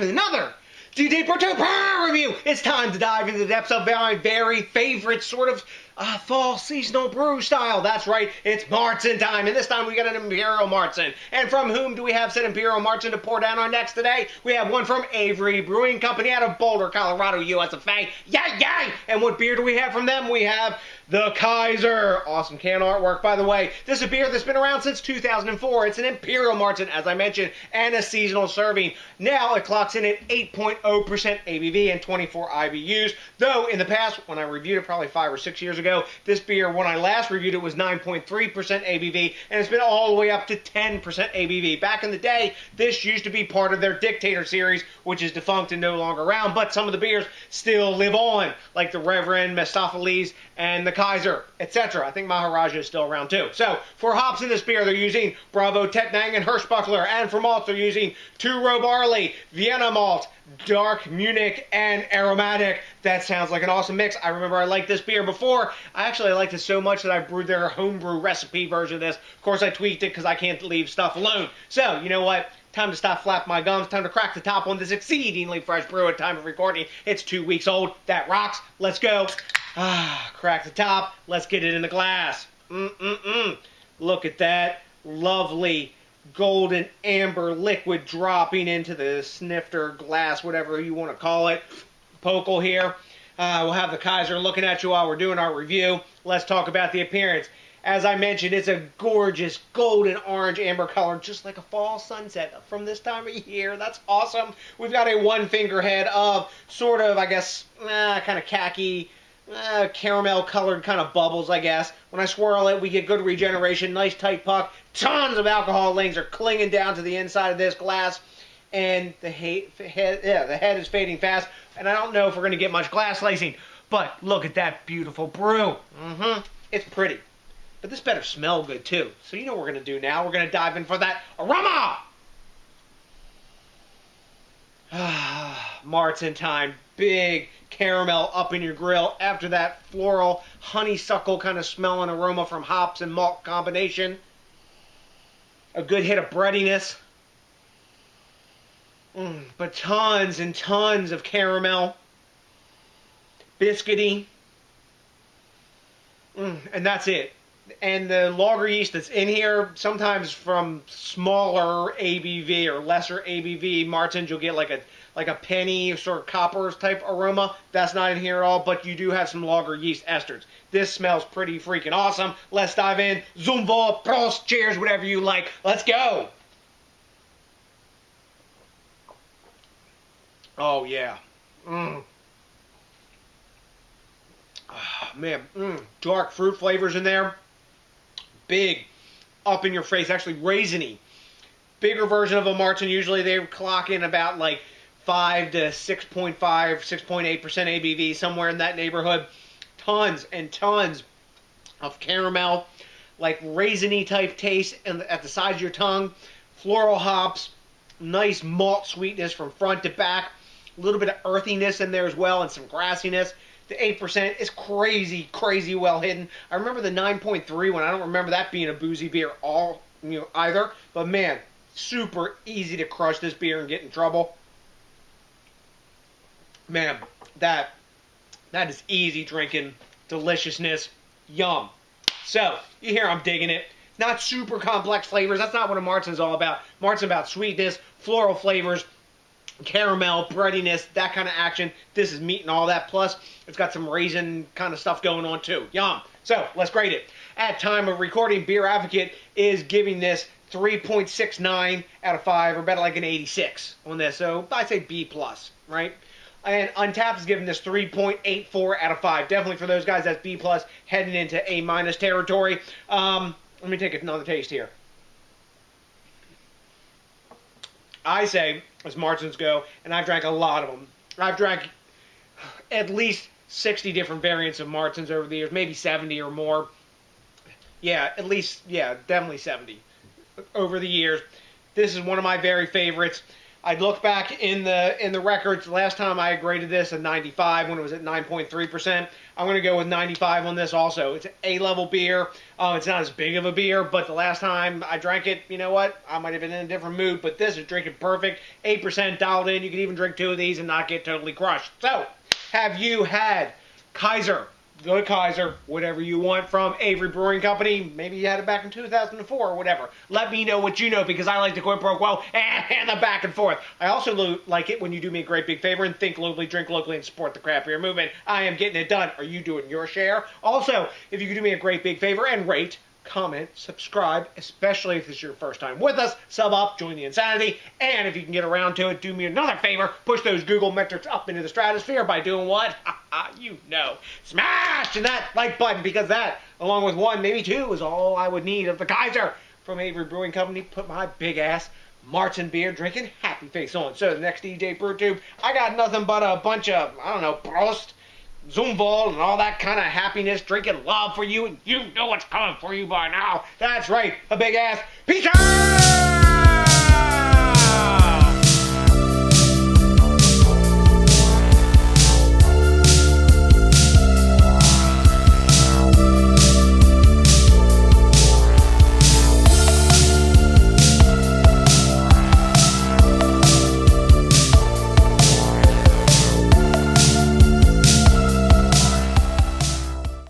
with another DJ BrewTube review. It's time to dive into the depths of my very favorite sort of fall seasonal brew style. That's right, it's Marzen time, and this time we got an Imperial Marzen. And from whom do we have said Imperial Marzen to pour down our necks today? We have one from Avery Brewing Company out of Boulder, Colorado, USA. Yay, yay! And what beer do we have from them? We have the Kaiser. Awesome can artwork, by the way. This is a beer that's been around since 2004. It's an Imperial Marzen, as I mentioned, and a seasonal serving. Now it clocks in at 8.0% ABV and 24 IBUs, though in the past, when I reviewed it probably 5 or 6 years ago, this beer, when I last reviewed it, was 9.3% ABV, and it's been all the way up to 10% ABV. Back in the day, this used to be part of their Dictator Series, which is defunct and no longer around, but some of the beers still live on, like the Reverend, Mephistophelies, and the Kaiser, etc. I think Maharaja is still around too. So, for hops in this beer, they're using Bravo, Tettnang, and Hirschbuckler, and for malts, they're using 2-row barley, Vienna malt, dark Munich, and aromatic. That sounds like an awesome mix. I remember I liked this beer before. I actually liked it so much that I brewed their homebrew recipe version of this. Of course, I tweaked it because I can't leave stuff alone. So, you know what? Time to stop flapping my gums. Time to crack the top on this exceedingly fresh brew at time of recording. It's 2 weeks old. That rocks. Let's go. Crack the top. Let's get it in the glass. Look at that lovely golden amber liquid dropping into the snifter glass, whatever you want to call it. Pokel here. We'll have the Kaiser looking at you while we're doing our review. Let's talk about the appearance. As I mentioned, it's a gorgeous golden orange amber color, just like a fall sunset from this time of year. That's awesome. We've got a one finger head of sort of, I guess, kind of khaki, caramel colored kind of bubbles, I guess. When I swirl it, we get good regeneration, nice tight puck. Tons of alcohol rings are clinging down to the inside of this glass. And the head is fading fast. And I don't know if we're going to get much glass lacing. But look at that beautiful brew. It's pretty. But this better smell good, too. So you know what we're going to do now. We're going to dive in for that aroma! Marzen time. Big caramel up in your grill. After that floral, honeysuckle kind of smell and aroma from hops and malt combination. A good hit of breadiness. But tons and tons of caramel. Biscuity. And that's it. And the lager yeast that's in here, sometimes from smaller ABV or lesser ABV Martens, you'll get like a penny sort of copper type aroma. That's not in here at all, but you do have some lager yeast esters. This smells pretty freaking awesome. Let's dive in. Zumba, prose, cheers, whatever you like. Let's go. Oh, yeah. Man, dark fruit flavors in there. Big, up in your face, actually raisiny. Bigger version of a Marzen, usually they clock in about like 5 to 6.5, 6.8% ABV, somewhere in that neighborhood. Tons and tons of caramel, like raisiny type taste at the sides of your tongue. Floral hops, nice malt sweetness from front to back. A little bit of earthiness in there as well, and some grassiness. The 8% is crazy, crazy well hidden. I remember the 9.3 one. I don't remember that being a boozy beer either. But man, super easy to crush this beer and get in trouble. Man, that is easy drinking deliciousness. Yum. So, you hear I'm digging it. Not super complex flavors. That's not what a Marzen is all about. Marzen about sweetness, floral flavors, caramel, breadiness, that kind of action. This is meat and all that. Plus, it's got some raisin kind of stuff going on too. Yum. So, let's grade it. At time of recording, Beer Advocate is giving this 3.69 out of 5, or better like an 86 on this. So, I'd say B+, right? And Untappd is giving this 3.84 out of 5. Definitely for those guys, that's B+, heading into A- territory. Let me take another taste here. I say, as Marzens go, and I've drank a lot of them. I've drank at least 60 different variants of Marzens over the years, maybe 70 or more. Yeah, at least, yeah, definitely 70 over the years. This is one of my very favorites. I look back in the records. Last time I graded this a 95 when it was at 9.3%. I'm going to go with 95 on this also. It's an A-level beer. It's not as big of a beer, but the last time I drank it, you know what? I might have been in a different mood, but this is drinking perfect. 8% dialed in. You can even drink 2 of these and not get totally crushed. So, have you had Kaiser? Go to Kaiser, whatever you want from Avery Brewing Company. Maybe you had it back in 2004 or whatever. Let me know what you know, because I like the quid pro quo and the back and forth. I also like it when you do me a great big favor and think locally, drink locally, and support the craft beer movement. I am getting it done. Are you doing your share? Also, if you could do me a great big favor and rate, comment, subscribe, especially if this is your first time with us, sub up, join the insanity, and if you can get around to it, do me another favor, push those Google metrics up into the stratosphere by doing what? You know, smashing that like button, because that, along with 1, maybe 2, is all I would need of the Kaiser from Avery Brewing Company. Put my big ass Marzen beer drinking happy face on. So the next DJ BrewTube, I got nothing but a bunch of, I don't know, prose, Zumval, and all that kind of happiness, drinking love for you, and you know what's coming for you by now. That's right, a big ass peace out!